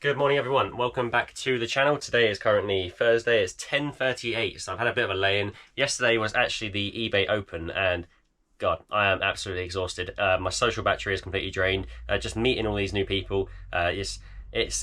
Good morning everyone, welcome back to the channel. Today is currently Thursday, it's 10:38, so I've had a bit of a lay-in. Yesterday was actually the eBay Open and God, I am absolutely exhausted. My social battery is completely drained. Just meeting all these new people, it's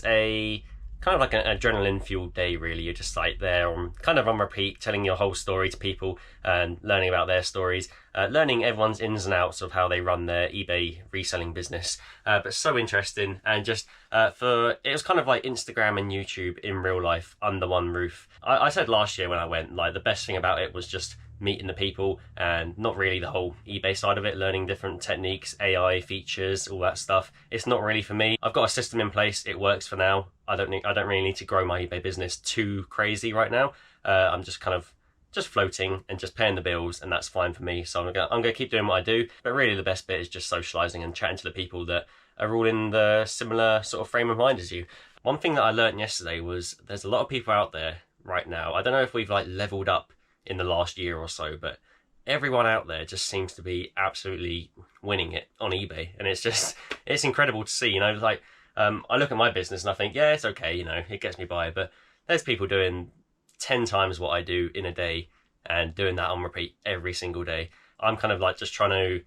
a kind of like an adrenaline-fueled day really. You're just like there kind of on repeat, telling your whole story to people and learning about their stories, learning everyone's ins and outs of how they run their eBay reselling business. But so interesting, and just it was kind of like Instagram and YouTube in real life under one roof. I said last year when I went, like the best thing about it was just meeting the people and not really the whole eBay side of it, learning different techniques, AI features, all that stuff. It's not really for me. I've got a system in place, it works for now. I don't really need to grow my eBay business too crazy right now. I'm just kind of floating and just paying the bills, and that's fine for me. So I'm gonna keep doing what I do, but really the best bit is just socializing and chatting to the people that are all in the similar sort of frame of mind as you. One thing that I learned yesterday was there's a lot of people out there right now. I don't know if we've like leveled up in the last year or so, but everyone out there just seems to be absolutely winning it on eBay, and it's incredible to see. You know, like I look at my business and I think, yeah, it's okay, you know, it gets me by, but there's people doing 10 times what I do in a day and doing that on repeat every single day. I'm kind of like just trying to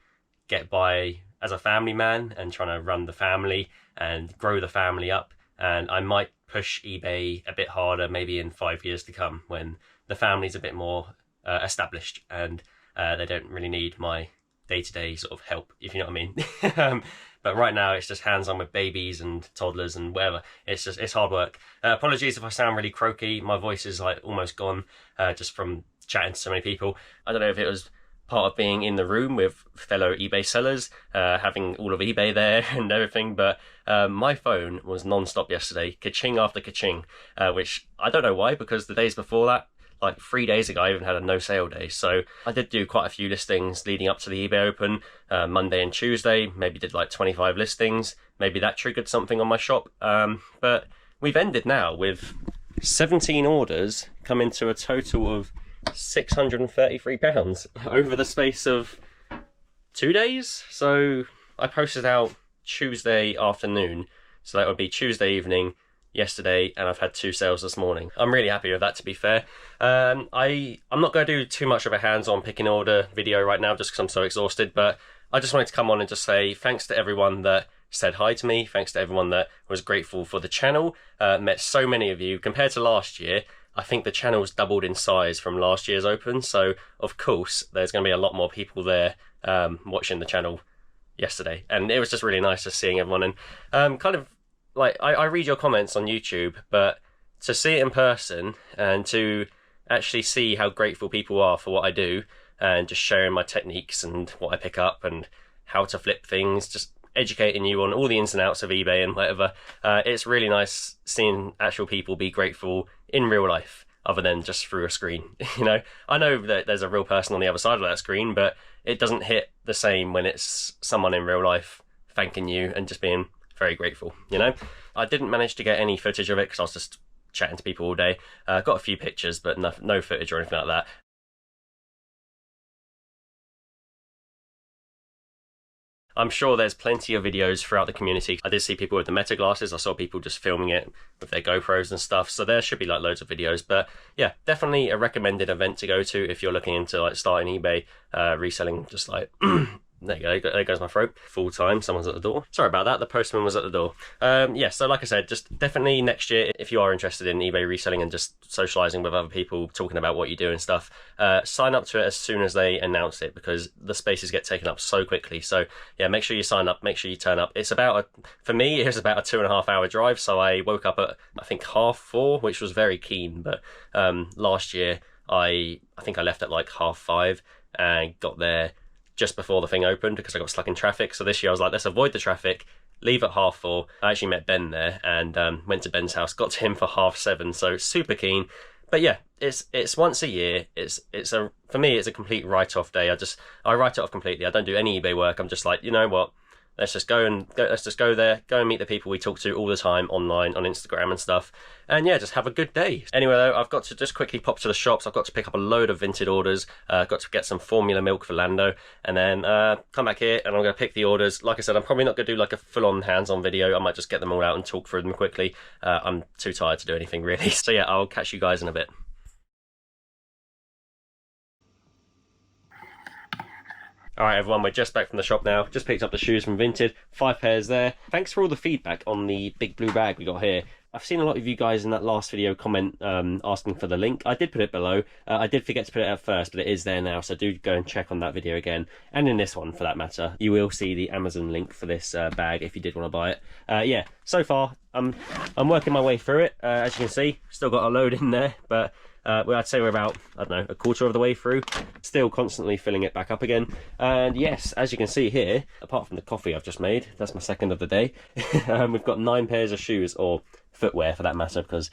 get by as a family man and trying to run the family and grow the family up, and I might push eBay a bit harder maybe in 5 years to come when the family's a bit more established and they don't really need my day-to-day sort of help, if you know what I mean. But right now it's just hands-on with babies and toddlers and whatever. It's hard work. Apologies if I sound really croaky. My voice is like almost gone just from chatting to so many people. I don't know if it was part of being in the room with fellow eBay sellers, having all of eBay there and everything, but my phone was non-stop yesterday, ka-ching after ka-ching, which I don't know why, because the days before that, like 3 days ago, I even had a no sale day. So I did do quite a few listings leading up to the eBay Open, Monday and Tuesday, maybe did like 25 listings. Maybe that triggered something on my shop. But we've ended now with 17 orders coming to a total of £633 over the space of 2 days. So I posted out Tuesday afternoon, so that would be Tuesday evening yesterday, and I've had 2 sales this morning. I'm really happy with that, to be fair. I'm not going to do too much of a hands-on picking order video right now just because I'm so exhausted, but I just wanted to come on and just say thanks to everyone that said hi to me, thanks to everyone that was grateful for the channel. Met so many of you. Compared to last year, I think the channel's doubled in size from last year's Open, so of course there's going to be a lot more people there watching the channel yesterday, and it was just really nice just seeing everyone. And kind of like I read your comments on YouTube, but to see it in person and to actually see how grateful people are for what I do and just sharing my techniques and what I pick up and how to flip things, just educating you on all the ins and outs of eBay and whatever. It's really nice seeing actual people be grateful in real life other than just through a screen. You know, I know that there's a real person on the other side of that screen, but it doesn't hit the same when it's someone in real life thanking you and just being very grateful, you know. I didn't manage to get any footage of it because I was just chatting to people all day. Got a few pictures, but no footage or anything like that. I'm sure there's plenty of videos throughout the community. I did see people with the Meta glasses. I saw people just filming it with their GoPros and stuff. So there should be like loads of videos. But yeah, definitely a recommended event to go to if you're looking into like starting eBay reselling. Just like there you go, there goes my throat. Full time, someone's at the door. Sorry about that, the postman was at the door. Yeah, so like I said, just definitely next year, if you are interested in eBay reselling and just socializing with other people, talking about what you do and stuff, sign up to it as soon as they announce it, because the spaces get taken up so quickly. So yeah, make sure you sign up, make sure you turn up. It's about, for me, it's about a 2.5 hour drive. So I woke up at, I think 4:30, which was very keen. But last year, I think I left at like 5:30 and got there just before the thing opened because I got stuck in traffic. So this year I was like, let's avoid the traffic, leave at 4:30. I actually met Ben there and went to Ben's house, got to him for 7:30, so super keen. But yeah, it's once a year. For me, it's a complete write-off day. I write it off completely. I don't do any eBay work. I'm just like, you know what, let's just go there, go and meet the people we talk to all the time online on Instagram and stuff, and yeah, just have a good day. Anyway though, I've got to just quickly pop to the shops. I've got to pick up a load of Vinted orders, got to get some formula milk for Lando, and then come back here and I'm going to pick the orders. Like I said, I'm probably not going to do like a full-on hands-on video. I might just get them all out and talk through them quickly. I'm too tired to do anything really. So yeah, I'll catch you guys in a bit. Alright everyone, we're just back from the shop now. Just picked up the shoes from Vinted. 5 pairs there. Thanks for all the feedback on the big blue bag we got here. I've seen a lot of you guys in that last video comment asking for the link. I did put it below. I did forget to put it at first, but it is there now, so do go and check on that video again. And in this one, for that matter, you will see the Amazon link for this bag if you did want to buy it. Yeah, so far, I'm working my way through it. As you can see, still got a load in there, but well, I'd say we're about, I don't know, a quarter of the way through. Still constantly filling it back up again. And yes, as you can see here, apart from the coffee I've just made, that's my second of the day, we've got 9 pairs of shoes, or footwear for that matter, because,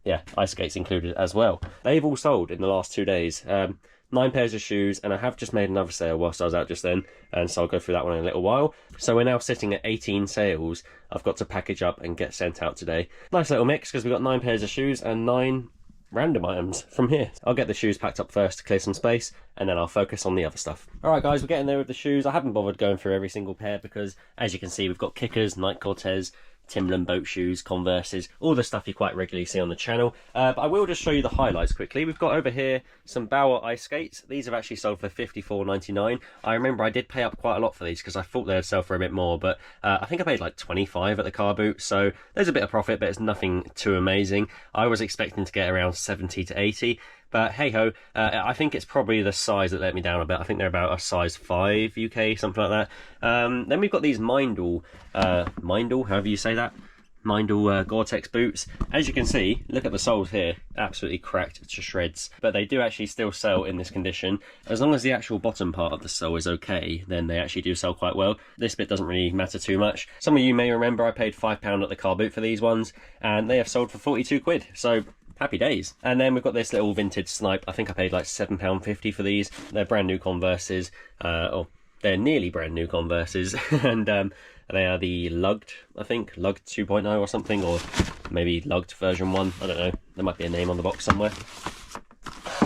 yeah, ice skates included as well. They've all sold in the last 2 days. 9 pairs of shoes, and I have just made another sale whilst I was out just then, and so I'll go through that one in a little while. So we're now sitting at 18 sales I've got to package up and get sent out today. Nice little mix, because we've got 9 pairs of shoes and 9 random items from here. I'll get the shoes packed up first to clear some space, and then I'll focus on the other stuff. Alright guys, we're getting there with the shoes. I haven't bothered going through every single pair because, as you can see, we've got Kickers, Nike Cortez, Timberland boat shoes, Converses, all the stuff you quite regularly see on the channel. But I will just show you the highlights quickly. We've got over here some Bauer ice skates. These have actually sold for $54.99. I remember I did pay up quite a lot for these because I thought they'd sell for a bit more, but I think I paid like $25 at the car boot, so there's a bit of profit, but it's nothing too amazing. I was expecting to get around 70 to 80. But hey ho, I think it's probably the size that let me down a bit. I think they're about a size 5 UK, something like that. Then we've got these Mindel, however you say that, Mindel Gore-Tex boots. As you can see, look at the soles here, absolutely cracked to shreds. But they do actually still sell in this condition. As long as the actual bottom part of the sole is okay, then they actually do sell quite well. This bit doesn't really matter too much. Some of you may remember I paid £5 at the car boot for these ones, and they have sold for 42 quid. So happy days. And then we've got this little vintage snipe. I think I paid like £7.50 for these. They're brand new Converses. They're nearly brand new Converses. And they are the lugged, I think, lugged 2.0 or something, or maybe lugged version 1. I don't know. There might be a name on the box somewhere.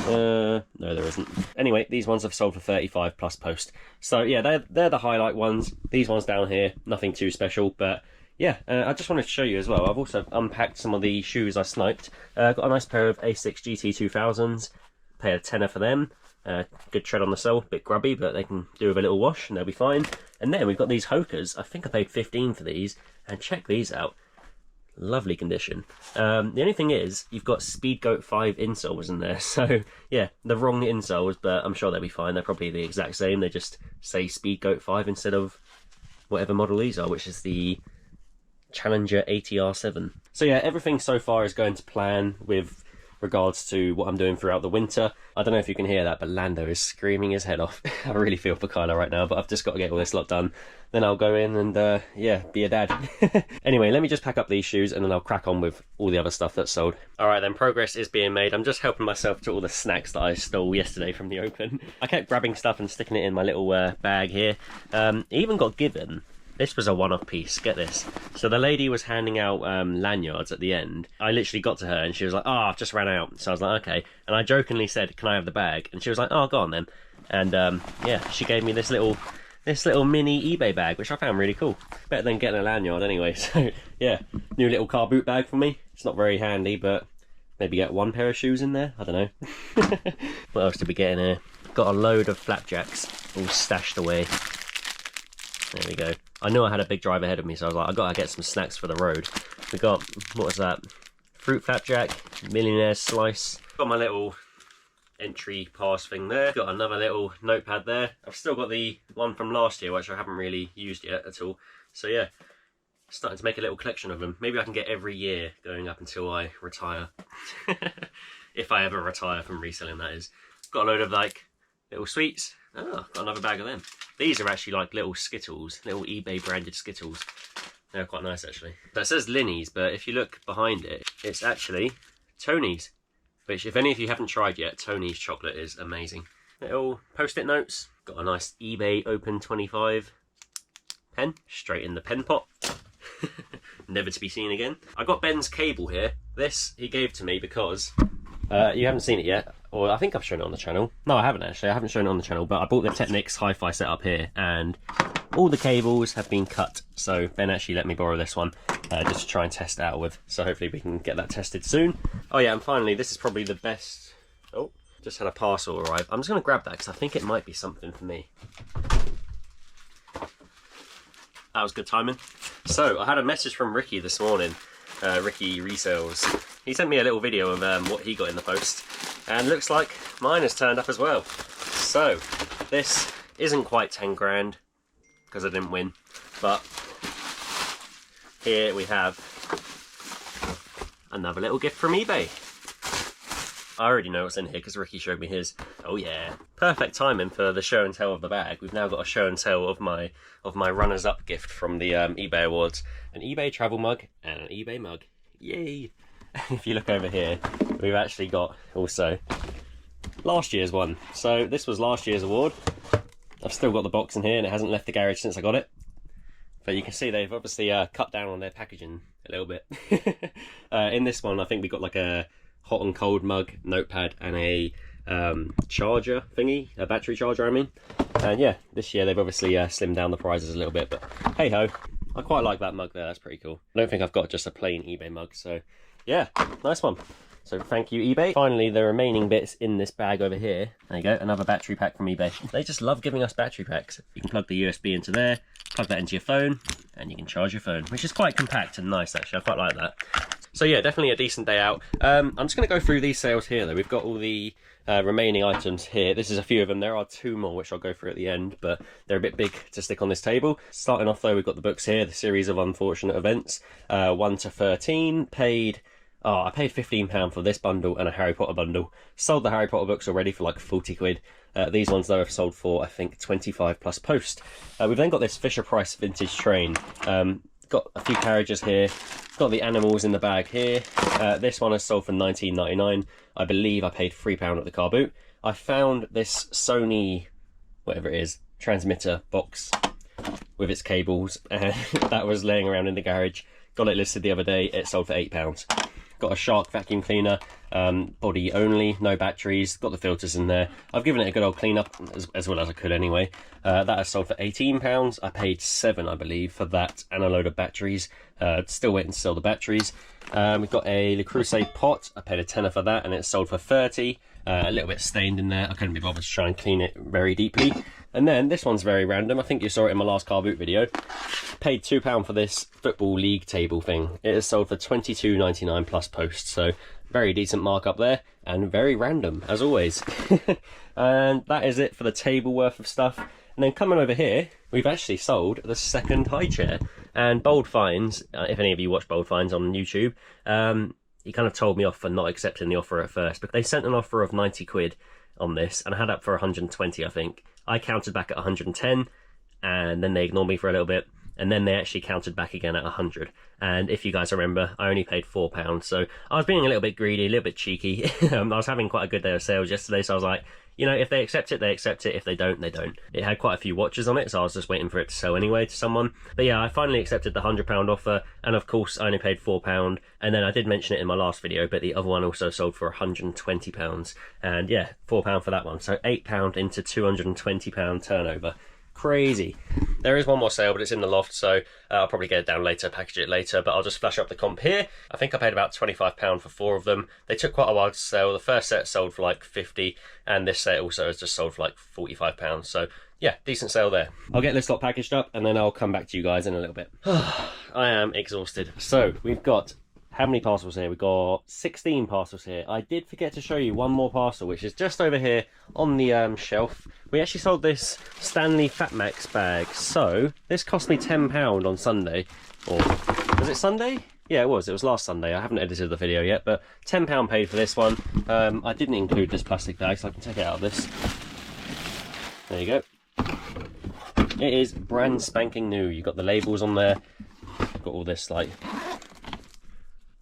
No, there isn't. Anyway, these ones have sold for 35 plus post. So yeah, they're the highlight ones. These ones down here, nothing too special, but yeah, I just wanted to show you as well. I've also unpacked some of the shoes I sniped. Got a nice pair of A6 GT 2000s. Paid a tenner for them. Good tread on the sole, bit grubby, but they can do with a little wash and they'll be fine. And then we've got these Hokers. I think I paid 15 for these, and check these out. Lovely condition. The only thing is, you've got Speedgoat 5 insoles in there, so yeah, the wrong insoles, but I'm sure they'll be fine. They're probably the exact same. They just say Speedgoat 5 instead of whatever model these are, which is the Challenger ATR7. So yeah, everything so far is going to plan with regards to what I'm doing throughout the winter. I don't know if you can hear that, but Lando is screaming his head off. I really feel for Kyla right now, but I've just got to get all this lot done. Then I'll go in and, yeah, be a dad. Anyway, let me just pack up these shoes and then I'll crack on with all the other stuff that's sold. Alright then, progress is being made. I'm just helping myself to all the snacks that I stole yesterday from the open. I kept grabbing stuff and sticking it in my little bag here. Even got given, this was a one-off piece, get this. So the lady was handing out lanyards at the end. I literally got to her and she was like, I've just ran out. So I was like, okay. And I jokingly said, can I have the bag? And she was like, oh, go on then. And yeah, she gave me this little mini eBay bag, which I found really cool. Better than getting a lanyard anyway. So yeah, new little car boot bag for me. It's not very handy, but maybe get 1 pair of shoes in there. I don't know. What else did we get in here? Got a load of flapjacks all stashed away. There we go. I knew I had a big drive ahead of me, so I was like, I've got to get some snacks for the road. We got, what was that? Fruit flapjack, millionaire slice. Got my little entry pass thing there. Got another little notepad there. I've still got the one from last year, which I haven't really used yet at all. So yeah, starting to make a little collection of them. Maybe I can get every year going up until I retire. If I ever retire from reselling, that is. Got a load of like little sweets. Oh, got another bag of them. These are actually like little Skittles, little eBay branded Skittles. They're quite nice actually. But it says Linny's, but if you look behind it, it's actually Tony's. Which, if any of you haven't tried yet, Tony's chocolate is amazing. Little post-it notes. Got a nice eBay Open 25 pen straight in the pen pot. Never to be seen again. I got Ben's cable here. This he gave to me because you haven't seen it yet, or I think I've shown it on the channel. No, I haven't actually. I haven't shown it on the channel, but I bought the Technics hi-fi setup here, and all the cables have been cut. So Ben actually let me borrow this one just to try and test it out with. So hopefully we can get that tested soon. Oh yeah, and finally, this is probably the best. Oh, just had a parcel arrive. I'm just going to grab that because I think it might be something for me. That was good timing. So I had a message from Ricky this morning. Ricky Resells. He sent me a little video of what he got in the post, and looks like mine has turned up as well. So this isn't quite 10 grand because I didn't win, but here we have another little gift from eBay. I already know what's in here because Ricky showed me his. Oh yeah, perfect timing for the show and tell of the bag. We've now got a show and tell of my runners-up gift from the eBay awards: an eBay travel mug and an eBay mug. Yay! If you look over here, we've actually got also last year's one. So this was last year's award. I've still got the box in here, and it hasn't left the garage since I got it. But you can see they've obviously cut down on their packaging a little bit. In this one, I think we got like a hot and cold mug, notepad, and a charger thingy, a battery charger I mean. And yeah, this year they've obviously slimmed down the prizes a little bit, but hey ho, I quite like that mug there, that's pretty cool. I don't think I've got just a plain eBay mug, so yeah, nice one. So thank you eBay. Finally, the remaining bits in this bag over here. There you go, another battery pack from eBay. They just love giving us battery packs. You can plug the USB into there, plug that into your phone, and you can charge your phone, which is quite compact and nice actually, I quite like that. So yeah, definitely a decent day out. I'm just going to go through these sales here though. We've got all the remaining items here. This is a few of them. There are 2 more which I'll go through at the end, but they're a bit big to stick on this table. Starting off though, we've got the books here, the Series of Unfortunate Events, 1 to 13. I paid £15 for this bundle and a Harry Potter bundle. Sold the Harry Potter books already for like 40 quid. These ones though have sold for I think 25 plus post. We've then got this Fisher Price vintage train. Got a few carriages here. Got the animals in the bag here. This one has sold for £19.99. I believe I paid £3 at the car boot. I found this Sony, whatever it is, transmitter box with its cables, and that was laying around in the garage. Got it listed the other day. It sold for £8. Got a Shark vacuum cleaner, body only, no batteries, got the filters in there. I've given it a good old clean up as well as I could anyway. That has sold for £18. I paid £7 I believe for that and a load of batteries. Still waiting to sell the batteries. We've got a Le Creuset pot. I paid a tenner for that and it sold for 30. A little bit stained in there. I couldn't be bothered to try and clean it very deeply. And then this one's very random. I think you saw it in my last car boot video. Paid £2 for this football league table thing. It is sold for £22.99 plus post. So very decent markup there and very random as always. And that is it for the table worth of stuff. And then coming over here, we've actually sold the second high chair. And Bold Finds, if any of you watch Bold Finds on YouTube, he kind of told me off for not accepting the offer at first. But they sent an offer of 90 quid on this and I had up for 120 I think. I countered back at 110 and then they ignored me for a little bit and then they actually countered back again at 100. And if you guys remember, I only paid £4, so I was being a little bit greedy, a little bit cheeky. I was having quite a good day of sales yesterday, so I was like, you know, if they accept it, they accept it. If they don't, they don't. It had quite a few watches on it, so I was just waiting for it to sell anyway to someone. But yeah, I finally accepted the £100 offer, and of course, I only paid £4. And then I did mention it in my last video, but the other one also sold for £120. And yeah, £4 for that one. So £8 into £220 turnover. Crazy. There is one more sale, but it's in the loft, so I'll probably get it down later, package it later, but I'll just flash up the comp here. I think I paid about £25 for 4 of them. They took quite a while to sell. The first set sold for like 50, and this set also has just sold for like £45. So yeah, decent sale there. I'll get this lot packaged up, and then I'll come back to you guys in a little bit. I am exhausted. So we've got how many parcels here? We've got 16 parcels here. I did forget to show you one more parcel, which is just over here on the shelf. We actually sold this Stanley Fat Max bag. So this cost me £10 on Sunday. Or was it Sunday? Yeah, it was. It was last Sunday. I haven't edited the video yet, but £10 paid for this one. I didn't include this plastic bag, so I can take it out of this. There you go. It is brand spanking new. You've got the labels on there. Got all this like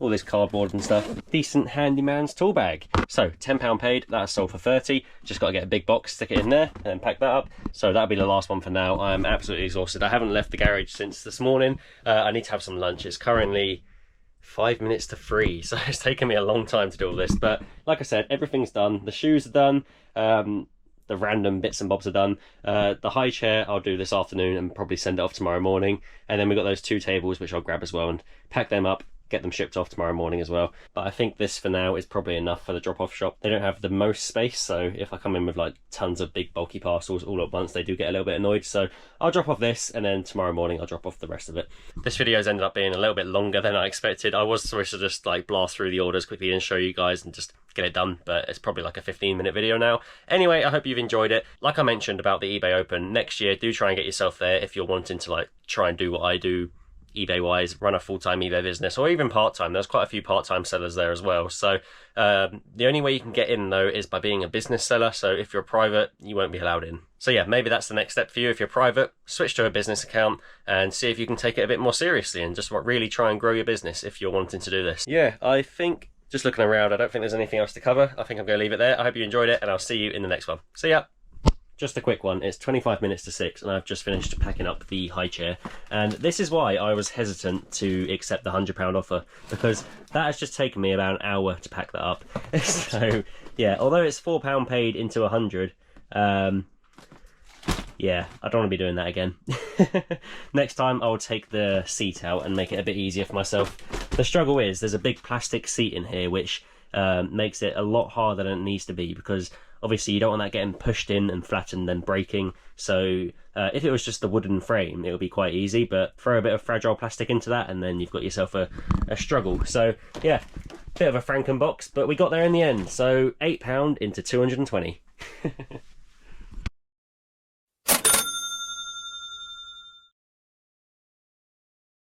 all this cardboard and stuff. Decent handyman's tool bag. So £10 paid, that's sold for 30. Just got to get a big box, stick it in there and then pack that up. So that'll be the last one for now. I'm absolutely exhausted. I haven't left the garage since this morning. I need to have some lunch. It's currently 5 minutes to 3, so it's taken me a long time to do all this, but like I said, everything's done. The shoes are done, the random bits and bobs are done. The high chair I'll do this afternoon and probably send it off tomorrow morning, and then we've got those 2 tables which I'll grab as well and pack them up, get them shipped off tomorrow morning as well. But I think this for now is probably enough for the drop-off shop. They don't have the most space, so if I come in with like tons of big bulky parcels all at once, they do get a little bit annoyed. So I'll drop off this, and then tomorrow morning I'll drop off the rest of it. This video's ended up being a little bit longer than I expected. I was supposed to just like blast through the orders quickly and show you guys and just get it done, but it's probably like a 15-minute video now. Anyway, I hope you've enjoyed it. Like I mentioned about the eBay Open, next year do try and get yourself there if you're wanting to like try and do what I do eBay wise, run a full-time eBay business, or even part-time. There's quite a few part-time sellers there as well. So the only way you can get in though is by being a business seller. So if you're private, you won't be allowed in. So yeah, maybe that's the next step for you. If you're private, switch to a business account and see if you can take it a bit more seriously and just really try and grow your business if you're wanting to do this. Yeah, I think just looking around, I don't think there's anything else to cover. I think I'm going to leave it there. I hope you enjoyed it, and I'll see you in the next one. See ya. Just a quick one. It's 25 minutes to 6 and I've just finished packing up the high chair, and this is why I was hesitant to accept the £100 offer, because that has just taken me about an hour to pack that up. So yeah, although it's £4 paid into 100, yeah, I don't want to be doing that again. Next time I'll take the seat out and make it a bit easier for myself. The struggle is there's a big plastic seat in here which makes it a lot harder than it needs to be, because obviously you don't want that getting pushed in and flattened and breaking. So if it was just the wooden frame, it would be quite easy, but throw a bit of fragile plastic into that and then you've got yourself a struggle. So yeah, bit of a Frankenbox, but we got there in the end. So £8 into 220.